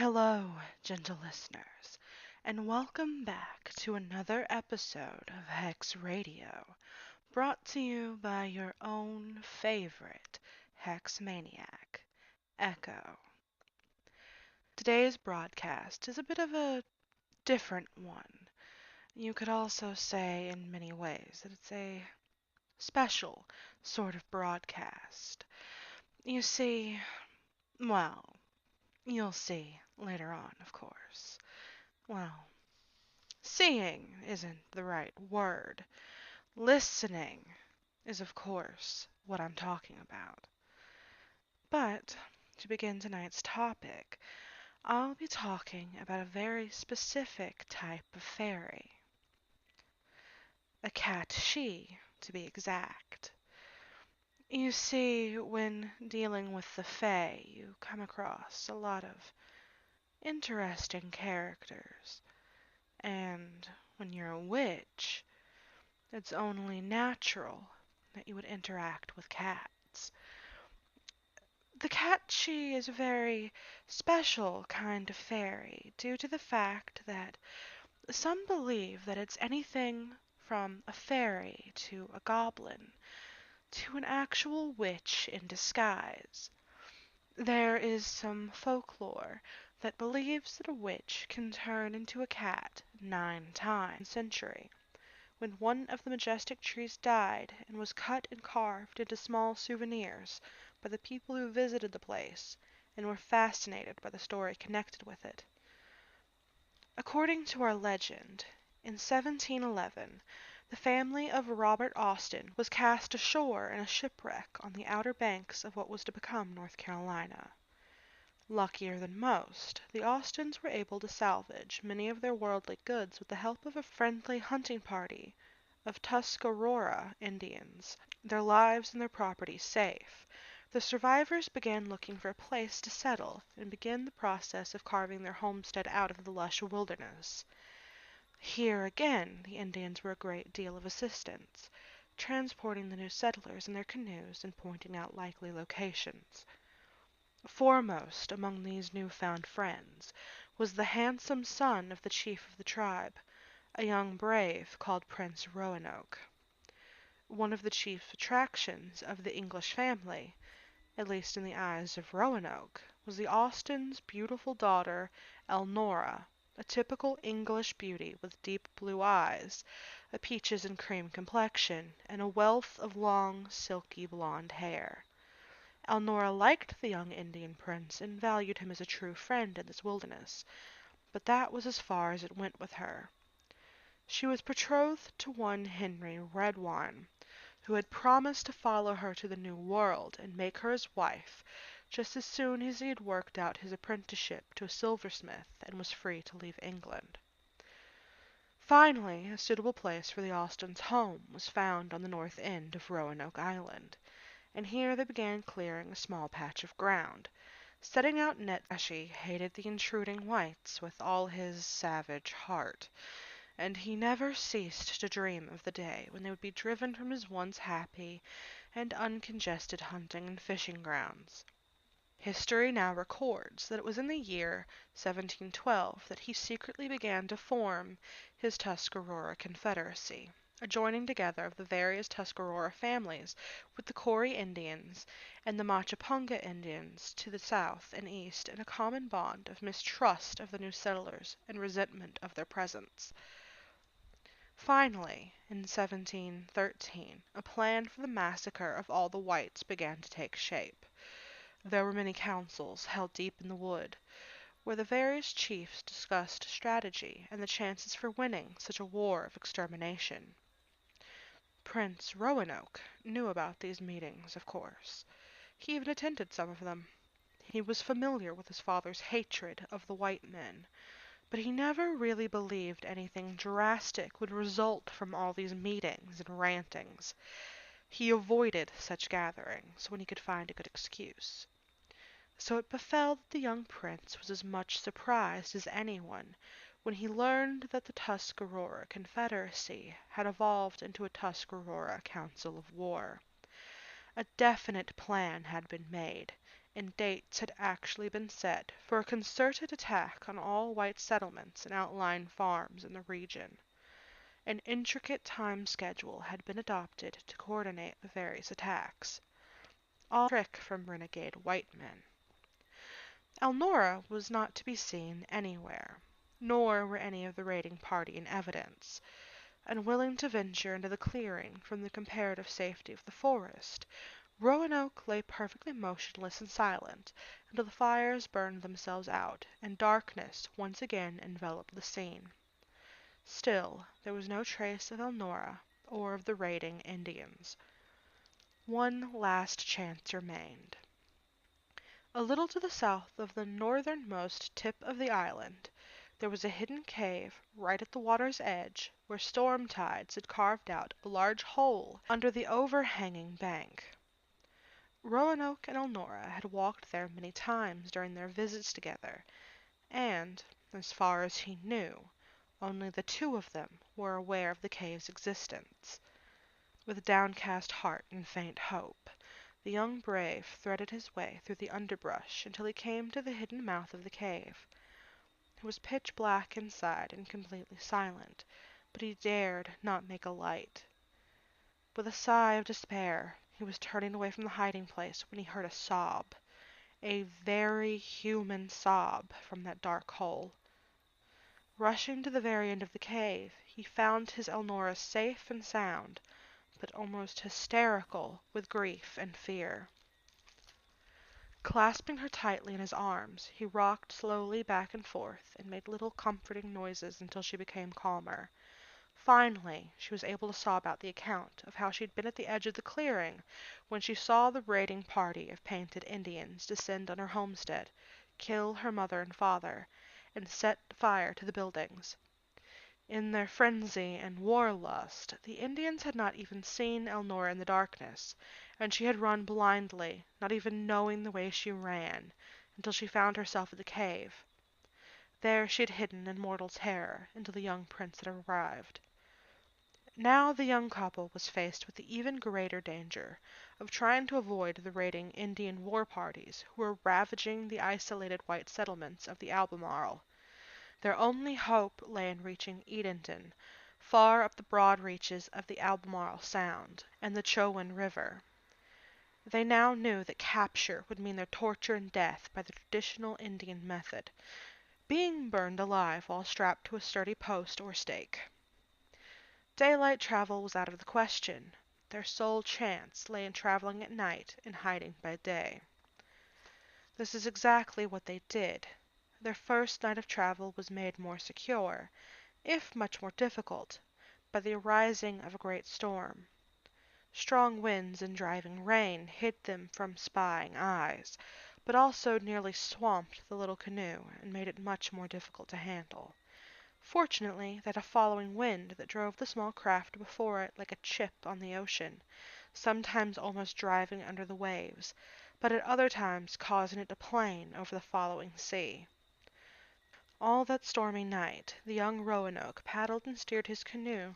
Hello, gentle listeners, and welcome back to another episode of Hex Radio, brought to you by your own favorite Hex Maniac, Echo. Today's broadcast is a bit of a different one. You could also say in many ways that it's a special sort of broadcast. You see, well, you'll see later on, of course. Well, seeing isn't the right word. Listening is, of course, what I'm talking about. But to begin tonight's topic, I'll be talking about a very specific type of fairy. A cat she, to be exact. You see, when dealing with the Fae, you come across a lot of interesting characters. And when you're a witch, it's only natural that you would interact with cats. The Catchy is a very special kind of fairy due to the fact that some believe that it's anything from a fairy to a goblin to an actual witch in disguise. There is some folklore that believes that a witch can turn into a cat 9 times a century. When one of the majestic trees died and was cut and carved into small souvenirs by the people who visited the place and were fascinated by the story connected with it. According to our legend, in 1711, the family of Robert Austin was cast ashore in a shipwreck on the outer banks of what was to become North Carolina. Luckier than most, the Austins were able to salvage many of their worldly goods with the help of a friendly hunting party of Tuscarora Indians, their lives and their property safe. The survivors began looking for a place to settle and began the process of carving their homestead out of the lush wilderness. Here again the Indians were a great deal of assistance, transporting the new settlers in their canoes and pointing out likely locations. Foremost among these new-found friends was the handsome son of the chief of the tribe, a young brave called Prince Roanoke. One of the chief attractions of the English family, at least in the eyes of Roanoke, was the Austins' beautiful daughter, Elnora, a typical English beauty with deep blue eyes, a peaches and cream complexion, and a wealth of long, silky blonde hair. Elnora liked the young Indian prince and valued him as a true friend in this wilderness, but that was as far as it went with her. She was betrothed to one Henry Redwine, who had promised to follow her to the New World and make her his wife just as soon as he had worked out his apprenticeship to a silversmith and was free to leave England. Finally, a suitable place for the Austins' home was found on the north end of Roanoke Island, and here they began clearing a small patch of ground, setting out nets. He hated the intruding whites with all his savage heart, and he never ceased to dream of the day when they would be driven from his once happy and uncongested hunting and fishing grounds. History now records that it was in the year 1712 that he secretly began to form his Tuscarora Confederacy, a joining together of the various Tuscarora families with the Corry Indians and the Machiponga Indians to the south and east in a common bond of mistrust of the new settlers and resentment of their presence. Finally, in 1713, a plan for the massacre of all the whites began to take shape. There were many councils held deep in the wood, where the various chiefs discussed strategy and the chances for winning such a war of extermination. Prince Roanoke knew about these meetings, of course. He even attended some of them. He was familiar with his father's hatred of the white men, but he never really believed anything drastic would result from all these meetings and rantings. He avoided such gatherings when he could find a good excuse. So it befell that the young prince was as much surprised as anyone when he learned that the Tuscarora Confederacy had evolved into a Tuscarora Council of War. A definite plan had been made, and dates had actually been set for a concerted attack on all white settlements and outlying farms in the region. An intricate time schedule had been adopted to coordinate the various attacks, all a trick from renegade white men. Elnora was not to be seen anywhere, nor were any of the raiding party in evidence. Unwilling to venture into the clearing from the comparative safety of the forest, Roanoke lay perfectly motionless and silent until the fires burned themselves out and darkness once again enveloped the scene. Still, there was no trace of Elnora or of the raiding Indians. One last chance remained. A little to the south of the northernmost tip of the island, there was a hidden cave right at the water's edge where storm tides had carved out a large hole under the overhanging bank. Roanoke and Elnora had walked there many times during their visits together, and, as far as he knew, only the two of them were aware of the cave's existence. With downcast heart and faint hope, the young brave threaded his way through the underbrush until he came to the hidden mouth of the cave. It was pitch black inside and completely silent, but he dared not make a light. With a sigh of despair, he was turning away from the hiding place when he heard a sob, a very human sob, from that dark hole. Rushing to the very end of the cave, he found his Elnora safe and sound, but almost hysterical with grief and fear. Clasping her tightly in his arms, he rocked slowly back and forth and made little comforting noises until she became calmer. Finally, she was able to sob out the account of how she had been at the edge of the clearing when she saw the raiding party of painted Indians descend on her homestead, kill her mother and father, and set fire to the buildings. In their frenzy and war lust, the Indians had not even seen Elnora in the darkness, and she had run blindly, not even knowing the way she ran, until she found herself at the cave. There she had hidden in mortal terror until the young prince had arrived. Now the young couple was faced with the even greater danger of trying to avoid the raiding Indian war parties who were ravaging the isolated white settlements of the Albemarle. Their only hope lay in reaching Edenton, far up the broad reaches of the Albemarle Sound and the Chowan River. They now knew that capture would mean their torture and death by the traditional Indian method, being burned alive while strapped to a sturdy post or stake. Daylight travel was out of the question. Their sole chance lay in traveling at night and hiding by day. This is exactly what they did. Their first night of travel was made more secure, if much more difficult, by the arising of a great storm. Strong winds and driving rain hid them from spying eyes, but also nearly swamped the little canoe and made it much more difficult to handle. Fortunately, they had a following wind that drove the small craft before it like a chip on the ocean, sometimes almost driving under the waves, but at other times causing it to plane over the following sea. All that stormy night the young Roanoke paddled and steered his canoe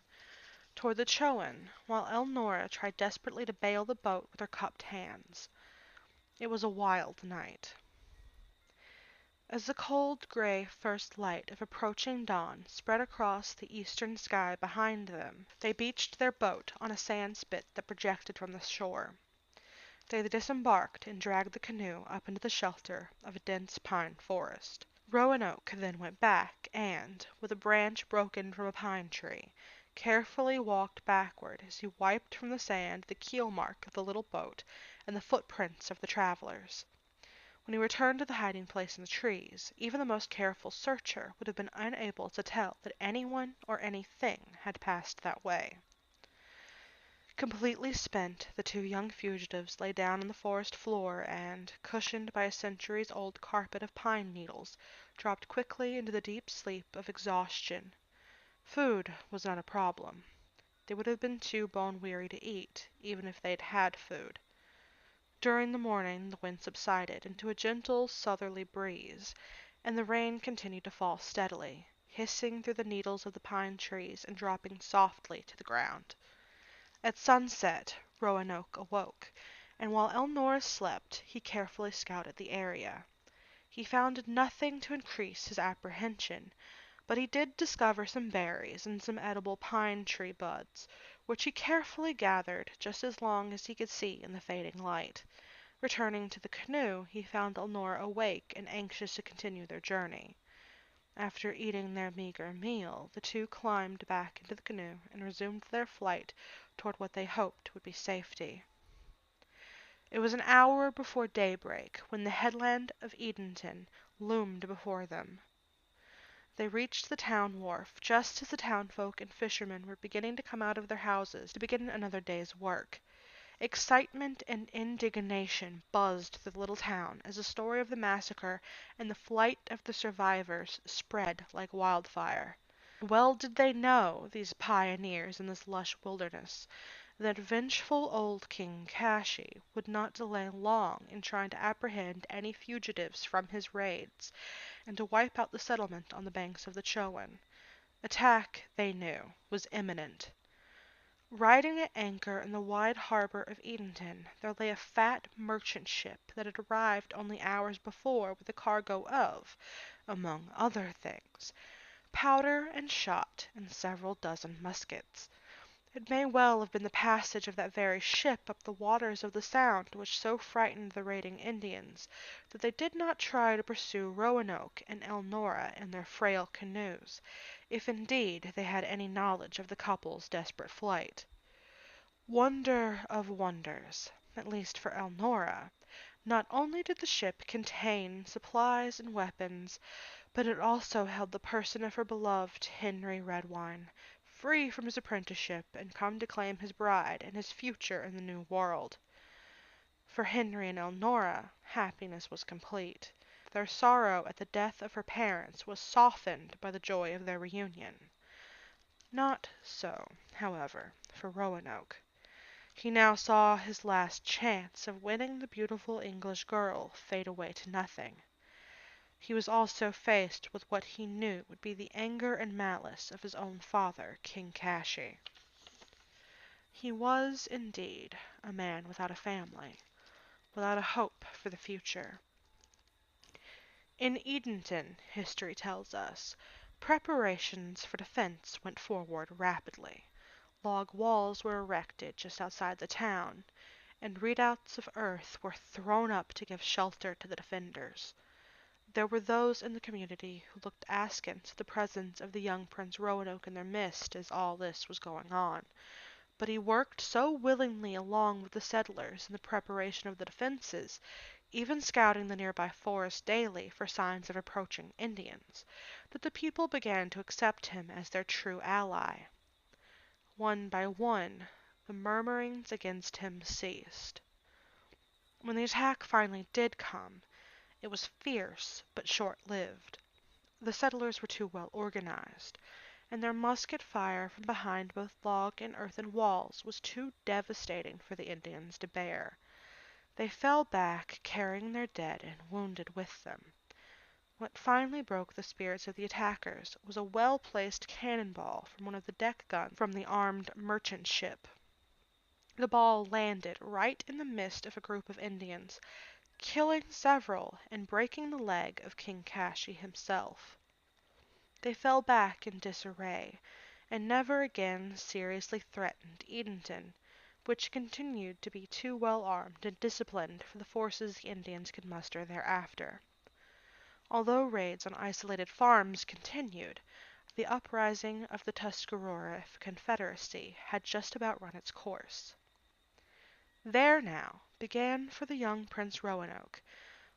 toward the Chowan, while Elnora tried desperately to bail the boat with her cupped hands. It was a wild night. As the cold gray first light of approaching dawn spread across the eastern sky behind them, they beached their boat on a sand spit that projected from the shore. They disembarked and dragged the canoe up into the shelter of a dense pine forest. Roanoke then went back and, with a branch broken from a pine tree, carefully walked backward as he wiped from the sand the keel mark of the little boat and the footprints of the travelers. When he returned to the hiding place in the trees, even the most careful searcher would have been unable to tell that anyone or anything had passed that way. Completely spent, the two young fugitives lay down on the forest floor and, cushioned by a centuries-old carpet of pine needles, dropped quickly into the deep sleep of exhaustion. Food was not a problem. They would have been too bone-weary to eat, even if they had had food. During the morning the wind subsided into a gentle southerly breeze, and the rain continued to fall steadily, hissing through the needles of the pine trees and dropping softly to the ground. At sunset Roanoke awoke, and while Elnora slept, he carefully scouted the area. He found nothing to increase his apprehension, but he did discover some berries and some edible pine tree buds, which he carefully gathered just as long as he could see in the fading light. Returning to the canoe, he found Elnora awake and anxious to continue their journey. After eating their meager meal, the two climbed back into the canoe and resumed their flight toward what they hoped would be safety. It was an hour before daybreak when the headland of Edenton loomed before them. They reached the town wharf just as the townfolk and fishermen were beginning to come out of their houses to begin another day's work. Excitement and indignation buzzed through the little town as the story of the massacre and the flight of the survivors spread like wildfire. Well did they know, these pioneers in this lush wilderness, that vengeful old King Kashi would not delay long in trying to apprehend any fugitives from his raids, and to wipe out the settlement on the banks of the Chowan. Attack, they knew, was imminent. Riding at anchor in the wide harbor of Edenton, there lay a fat merchant ship that had arrived only hours before with a cargo of, among other things, powder and shot and several dozen muskets. It may well have been the passage of that very ship up the waters of the Sound which so frightened the raiding Indians that they did not try to pursue Roanoke and Elnora in their frail canoes, if indeed they had any knowledge of the couple's desperate flight. Wonder of wonders, at least for Elnora, not only did the ship contain supplies and weapons, but it also held the person of her beloved Henry Redwine, free from his apprenticeship and come to claim his bride and his future in the New World. For Henry and Elnora, happiness was complete. Their sorrow at the death of her parents was softened by the joy of their reunion. Not so, however, for Roanoke. He now saw his last chance of winning the beautiful English girl fade away to nothing. He was also faced with what he knew would be the anger and malice of his own father, King Kashi. He was, indeed, a man without a family, without a hope for the future. In Edenton, history tells us, preparations for defense went forward rapidly. Log walls were erected just outside the town, and redoubts of earth were thrown up to give shelter to the defenders. There were those in the community who looked askance at the presence of the young Prince Roanoke in their midst as all this was going on, but he worked so willingly along with the settlers in the preparation of the defenses, even scouting the nearby forest daily for signs of approaching Indians, that the people began to accept him as their true ally. One by one, the murmurings against him ceased. When the attack finally did come, it was fierce but short-lived. The settlers were too well organized, and their musket fire from behind both log and earthen walls was too devastating for the Indians to bear. They fell back, carrying their dead and wounded with them. What finally broke the spirits of the attackers was a well-placed cannonball from one of the deck guns from the armed merchant ship. The ball landed right in the midst of a group of Indians, killing several and breaking the leg of King Kashi himself. They fell back in disarray, and never again seriously threatened Edenton, which continued to be too well armed and disciplined for the forces the Indians could muster thereafter. Although raids on isolated farms continued, the uprising of the Tuscarora Confederacy had just about run its course. There now began for the young Prince Roanoke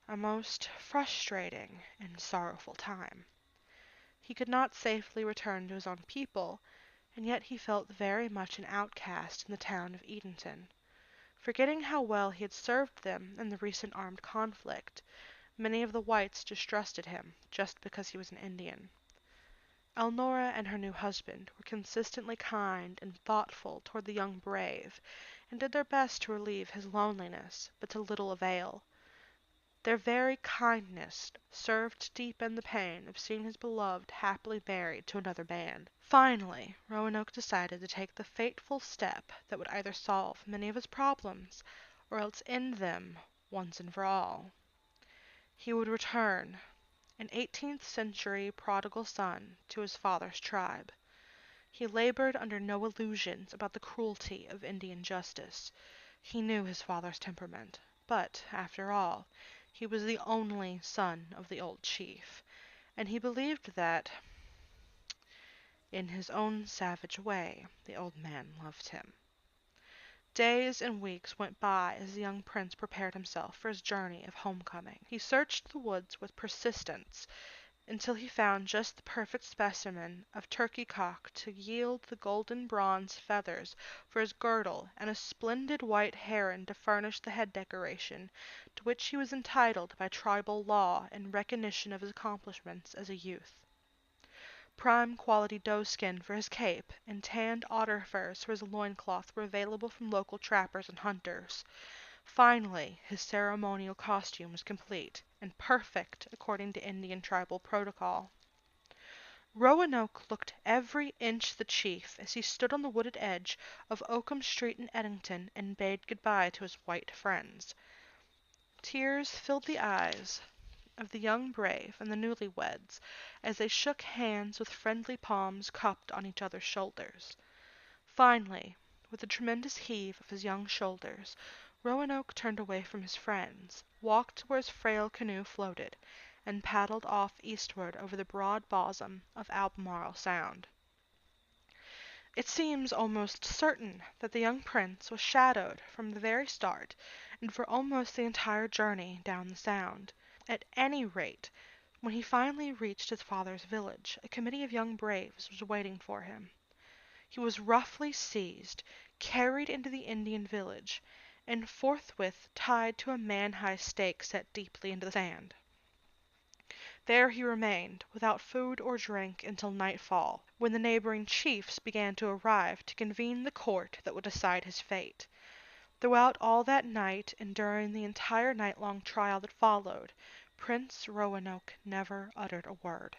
a most frustrating and sorrowful time. He could not safely return to his own people, and yet he felt very much an outcast in the town of Edenton. Forgetting how well he had served them in the recent armed conflict, many of the whites distrusted him just because he was an Indian. Elnora and her new husband were consistently kind and thoughtful toward the young brave, and did their best to relieve his loneliness, but to little avail. Their very kindness served to deepen the pain of seeing his beloved happily married to another man. Finally, Roanoke decided to take the fateful step that would either solve many of his problems or else end them once and for all. He would return, an 18th century prodigal son, to his father's tribe. He labored under no illusions about the cruelty of Indian justice. He knew his father's temperament, but, after all, he was the only son of the old chief, and he believed that, in his own savage way, the old man loved him. Days and weeks went by as the young prince prepared himself for his journey of homecoming. He searched the woods with persistence until he found just the perfect specimen of turkey cock to yield the golden bronze feathers for his girdle and a splendid white heron to furnish the head decoration to which he was entitled by tribal law in recognition of his accomplishments as a youth. Prime quality doeskin for his cape and tanned otter furs for his loincloth were available from local trappers and hunters. Finally, his ceremonial costume was complete, and perfect according to Indian tribal protocol. Roanoke looked every inch the chief as he stood on the wooded edge of Oakham Street in Eddington and bade good-bye to his white friends. Tears filled the eyes of the young brave and the newlyweds as they shook hands with friendly palms cupped on each other's shoulders. Finally, with a tremendous heave of his young shoulders, Roanoke turned away from his friends, walked to where his frail canoe floated, and paddled off eastward over the broad bosom of Albemarle Sound. It seems almost certain that the young prince was shadowed from the very start and for almost the entire journey down the Sound. At any rate, when he finally reached his father's village, a committee of young braves was waiting for him. He was roughly seized, carried into the Indian village, and forthwith tied to a man-high stake set deeply into the sand. There he remained, without food or drink, until nightfall, when the neighboring chiefs began to arrive to convene the court that would decide his fate. Throughout all that night, and during the entire night-long trial that followed, Prince Roanoke never uttered a word.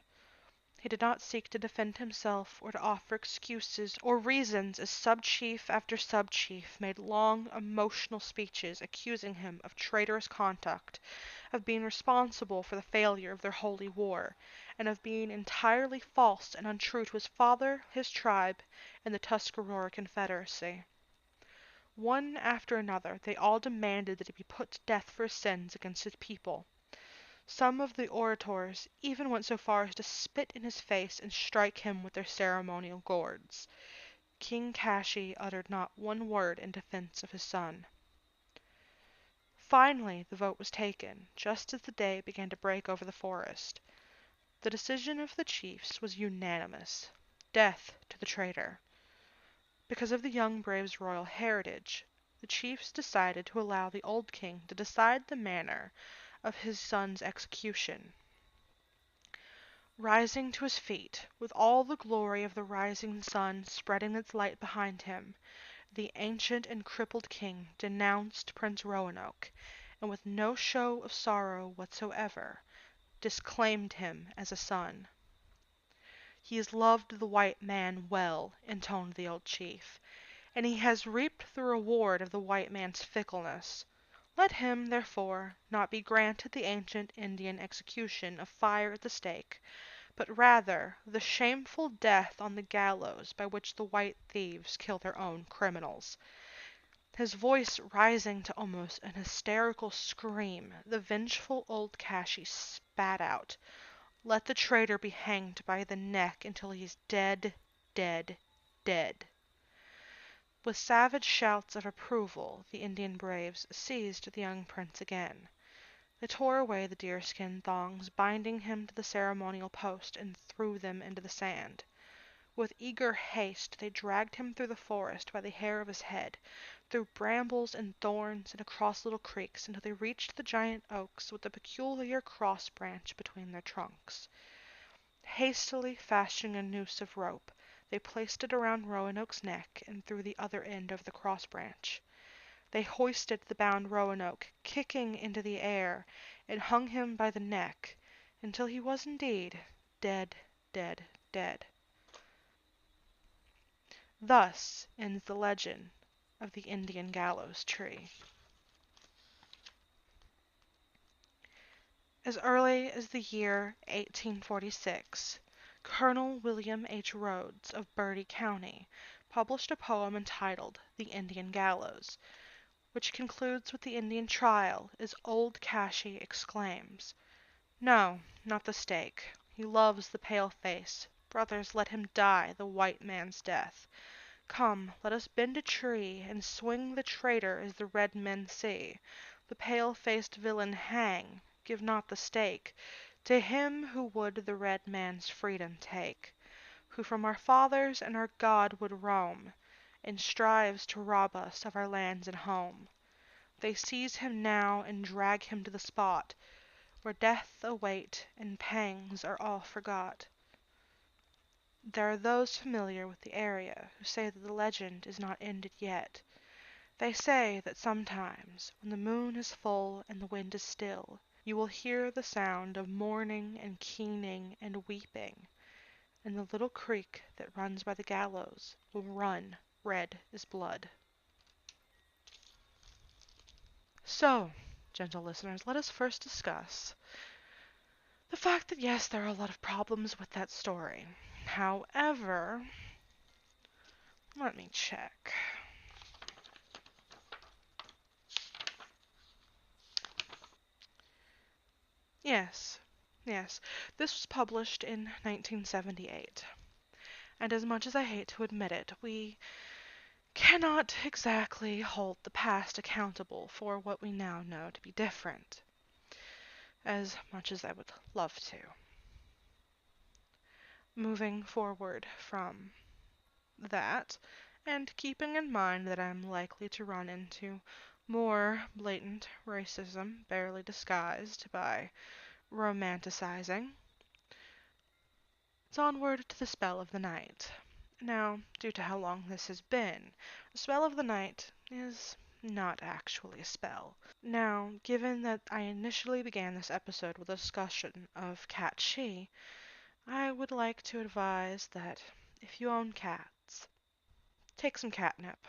He did not seek to defend himself or to offer excuses or reasons as sub-chief after sub-chief made long, emotional speeches accusing him of traitorous conduct, of being responsible for the failure of their holy war, and of being entirely false and untrue to his father, his tribe, and the Tuscarora Confederacy. One after another, they all demanded that he be put to death for his sins against his people. Some of the orators even went so far as to spit in his face and strike him with their ceremonial gourds. King Cashi uttered not one word in defense of his son. Finally the vote was taken, just as the day began to break over the forest. The decision of the chiefs was unanimous: death to the traitor. Because of the young brave's royal heritage, the chiefs decided to allow the old king to decide the manner of his son's execution. Rising to his feet, with all the glory of the rising sun spreading its light behind him, the ancient and crippled king denounced Prince Roanoke, and with no show of sorrow whatsoever, disclaimed him as a son. "He has loved the white man well," intoned the old chief, "and he has reaped the reward of the white man's fickleness. Let him, therefore, not be granted the ancient Indian execution of fire at the stake, but rather the shameful death on the gallows by which the white thieves kill their own criminals." His voice rising to almost an hysterical scream, the vengeful old Cashi spat out, "Let the traitor be hanged by the neck until he is dead, dead, dead." With savage shouts of approval, the Indian braves seized the young prince again. They tore away the deerskin thongs binding him to the ceremonial post and threw them into the sand. With eager haste they dragged him through the forest by the hair of his head, through brambles and thorns and across little creeks until they reached the giant oaks with the peculiar cross branch between their trunks. Hastily fashioning a noose of rope, they placed it around Roanoke's neck and through the other end of the cross branch. They hoisted the bound Roanoke, kicking into the air, and hung him by the neck, until he was indeed dead, dead, dead. Thus ends the legend of the Indian gallows tree. As early as the year 1846, Colonel William H. Rhodes of Bertie County published a poem entitled "The Indian Gallows," which concludes with the Indian trial as Old Cashie exclaims, "No, not the stake. He loves the pale face. Brothers, let him die the white man's death. Come, let us bend a tree and swing the traitor as the red men see. The pale-faced villain hang. Give not the stake to him who would the red man's freedom take, who from our fathers and our God would roam, and strives to rob us of our lands and home. They seize him now and drag him to the spot where death await and pangs are all forgot." There are those familiar with the area who say that the legend is not ended yet. They say that sometimes, when the moon is full and the wind is still, you will hear the sound of mourning and keening and weeping, and the little creek that runs by the gallows will run red as blood. So, gentle listeners, let us first discuss the fact that yes, there are a lot of problems with that story. However, let me check. Yes, yes. This was published in 1978. And as much as I hate to admit it, we cannot exactly hold the past accountable for what we now know to be different, as much as I would love to. Moving forward from that, and keeping in mind that I'm likely to run into more blatant racism barely disguised by romanticizing, it's onward to the spell of the night. Now, due to how long this has been, the spell of the night is not actually a spell. Now, given that I initially began this episode with a discussion of cat she, I would like to advise that if you own cats, take some catnip.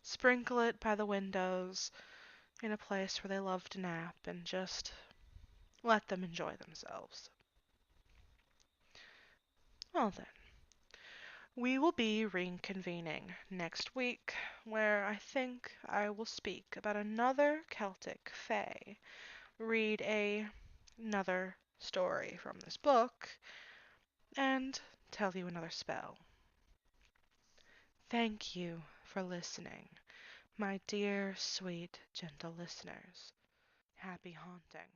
Sprinkle it by the windows in a place where they love to nap and just let them enjoy themselves. Well then, we will be reconvening next week, where I think I will speak about another Celtic fae, read another story from this book, and tell you another spell. Thank you for listening, my dear, sweet, gentle listeners. Happy haunting.